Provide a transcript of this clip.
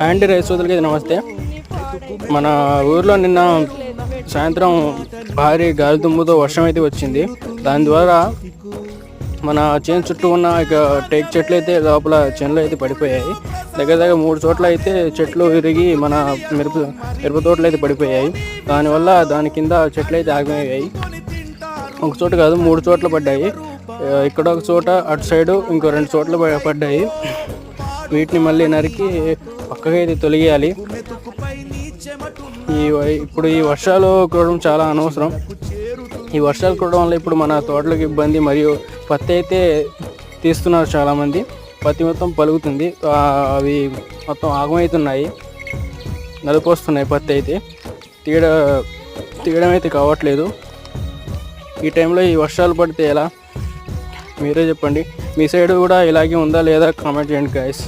And rice సోదరులకి నమస్తే. మన ఊర్లో నిన్న సాయంత్రం భారీ గాలి దుమ్ముతో వర్షం అయితే వచ్చింది. దాని ద్వారా మన చేను చుట్టూ ఉన్న ఇక టేక్ చెట్లు అయితే లోపల చేనులు అయితే పడిపోయాయి. దగ్గర దగ్గర 3 చోట్ల అయితే చెట్లు విరిగి మన మిరప తోటలు అయితే పడిపోయాయి. దానివల్ల దాని కింద చెట్లు అయితే ఆగిపోయాయి. ఒక చోట కాదు 3 చోట్ల పడ్డాయి. ఇక్కడ ఒక చోట, అటు సైడు ఇంకో 2 చోట్ల పడ్డాయి. వీటిని మళ్ళీ నరికి పక్కగా అయితే తొలగియాలి. ఇప్పుడు ఈ వర్షాలు కురవడం చాలా అనవసరం. ఈ వర్షాలు కురవడం వల్ల ఇప్పుడు మన తోటలకు ఇబ్బంది, మరియు పత్తి అయితే తీస్తున్నారు చాలామంది. పత్తి మొత్తం పలుకుతుంది, అవి మొత్తం ఆగమవుతున్నాయి, నలుపొస్తున్నాయి. పత్తి అయితే తీయడం అయితే కావట్లేదు. ఈ టైంలో ఈ వర్షాలు పడితే ఎలా, మీరే చెప్పండి. మీ సైడ్ కూడా ఇలాగే ఉందా లేదా కామెంట్ చేయండి గైస్.